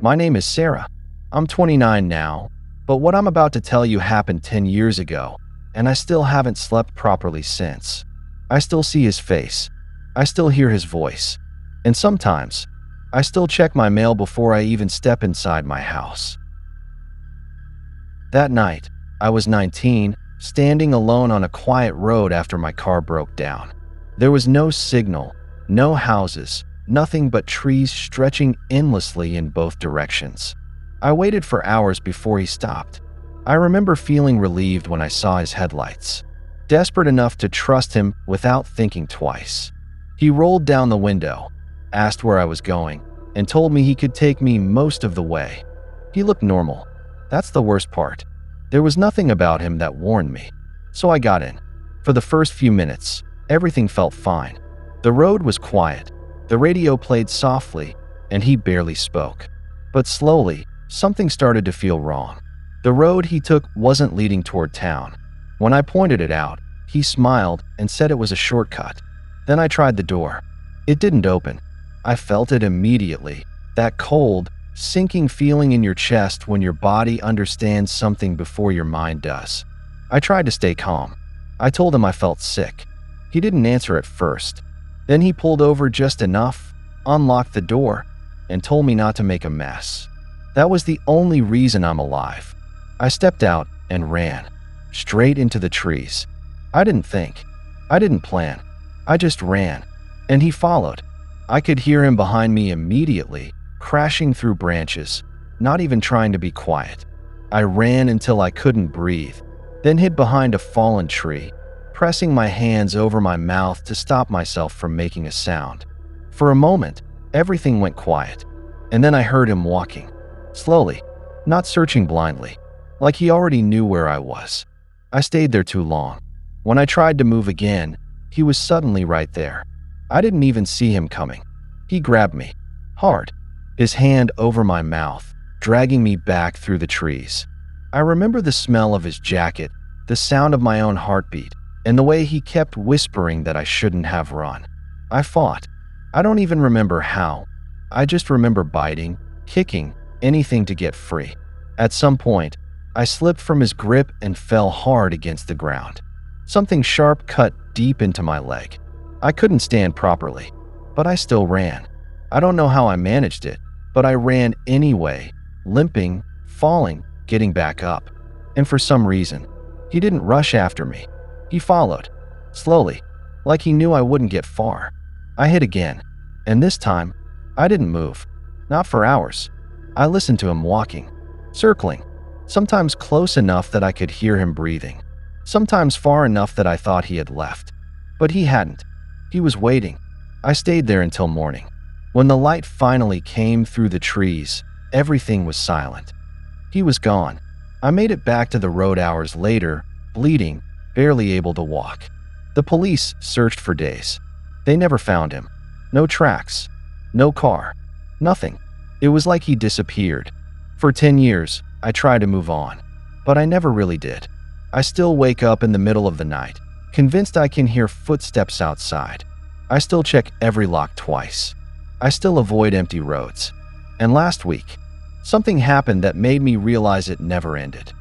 My name is Sarah. I'm 29 now, but what I'm about to tell you happened 10 years ago, and I still haven't slept properly since. I still see his face. I still hear his voice. And sometimes, I still check my mail before I even step inside my house. That night, I was 19, standing alone on a quiet road after my car broke down. There was no signal, no houses, nothing but trees stretching endlessly in both directions. I waited for hours before he stopped. I remember feeling relieved when I saw his headlights, desperate enough to trust him without thinking twice. He rolled down the window, asked where I was going, and told me he could take me most of the way. He looked normal. That's the worst part. There was nothing about him that warned me. So I got in. For the first few minutes, everything felt fine. The road was quiet. The radio played softly, and he barely spoke. But slowly, something started to feel wrong. The road he took wasn't leading toward town. When I pointed it out, he smiled and said it was a shortcut. Then I tried the door. It didn't open. I felt it immediately. That cold, sinking feeling in your chest when your body understands something before your mind does. I tried to stay calm. I told him I felt sick. He didn't answer at first. Then he pulled over just enough, unlocked the door, and told me not to make a mess. That was the only reason I'm alive. I stepped out and ran, straight into the trees. I didn't think. I didn't plan. I just ran, and he followed. I could hear him behind me immediately, crashing through branches, not even trying to be quiet. I ran until I couldn't breathe, then hid behind a fallen tree, pressing my hands over my mouth to stop myself from making a sound. For a moment, everything went quiet, and then I heard him walking, slowly, not searching blindly, like he already knew where I was. I stayed there too long. When I tried to move again, he was suddenly right there. I didn't even see him coming. He grabbed me, hard, his hand over my mouth, dragging me back through the trees. I remember the smell of his jacket, the sound of my own heartbeat, and the way he kept whispering that I shouldn't have run. I fought. I don't even remember how. I just remember biting, kicking, anything to get free. At some point, I slipped from his grip and fell hard against the ground. Something sharp cut deep into my leg. I couldn't stand properly, but I still ran. I don't know how I managed it, but I ran anyway, limping, falling, getting back up. And for some reason, he didn't rush after me. He followed, slowly, like he knew I wouldn't get far. I hit again, and this time, I didn't move. Not for hours. I listened to him walking, circling, sometimes close enough that I could hear him breathing, sometimes far enough that I thought he had left. But he hadn't. He was waiting. I stayed there until morning. When the light finally came through the trees, everything was silent. He was gone. I made it back to the road hours later, bleeding, barely able to walk. The police searched for days. They never found him. No tracks. No car. Nothing. It was like he disappeared. For 10 years, I tried to move on, but I never really did. I still wake up in the middle of the night, convinced I can hear footsteps outside. I still check every lock twice. I still avoid empty roads. And last week, something happened that made me realize it never ended.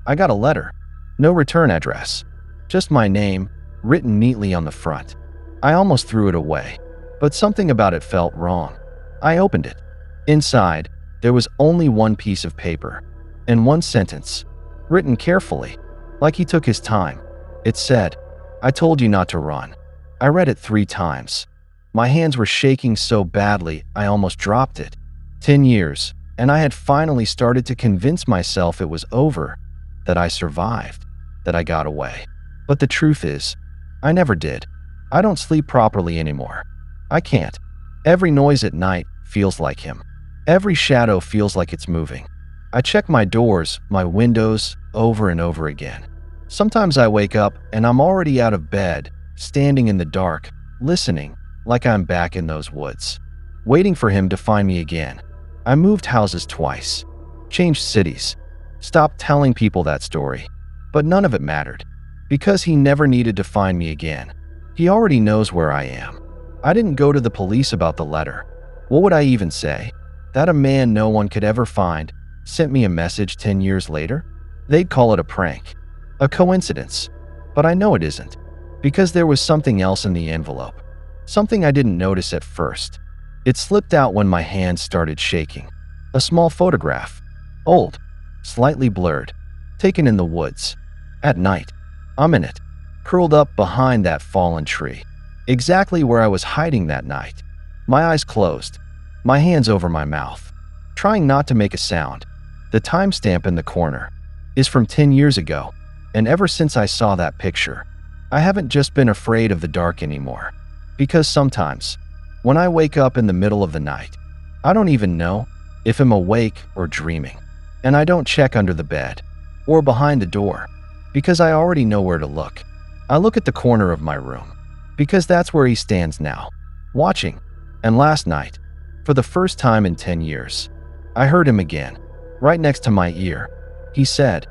I got a letter. No return address. Just my name, written neatly on the front. I almost threw it away, but something about it felt wrong. I opened it. Inside, there was only one piece of paper, and one sentence, written carefully, like he took his time. It said, "I told you not to run." I read it 3 times. My hands were shaking so badly I almost dropped it. 10 years, and I had finally started to convince myself it was over, that I survived, that I got away. But the truth is, I never did. I don't sleep properly anymore. I can't. Every noise at night feels like him. Every shadow feels like it's moving. I check my doors, my windows, over and over again. Sometimes I wake up and I'm already out of bed, standing in the dark, listening, like I'm back in those woods, waiting for him to find me again. I moved houses twice, changed cities, stopped telling people that story, but none of it mattered, because he never needed to find me again. He already knows where I am. I didn't go to the police about the letter. What would I even say? that a man no one could ever find sent me a message 10 years later? They'd call it a prank, a coincidence. But I know it isn't, because there was something else in the envelope. Something I didn't notice at first. It slipped out when my hands started shaking. A small photograph. Old, slightly blurred, taken in the woods. At night. I'm in it, curled up behind that fallen tree. Exactly where I was hiding that night. My eyes closed, my hands over my mouth, trying not to make a sound. The timestamp in the corner is from 10 years ago, and ever since I saw that picture, I haven't just been afraid of the dark anymore. Because sometimes, when I wake up in the middle of the night, I don't even know if I'm awake or dreaming. And I don't check under the bed or behind the door, because I already know where to look. I look at the corner of my room, because that's where he stands now, watching. And last night, for the first time in 10 years, I heard him again, right next to my ear. He said,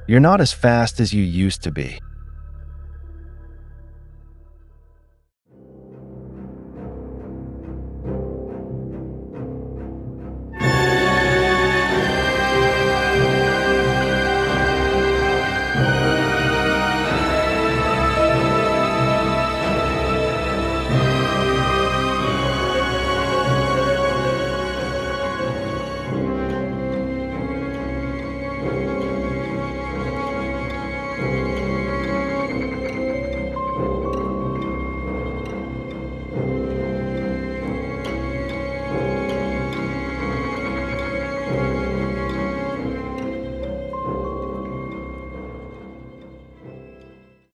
"You're not as fast as you used to be."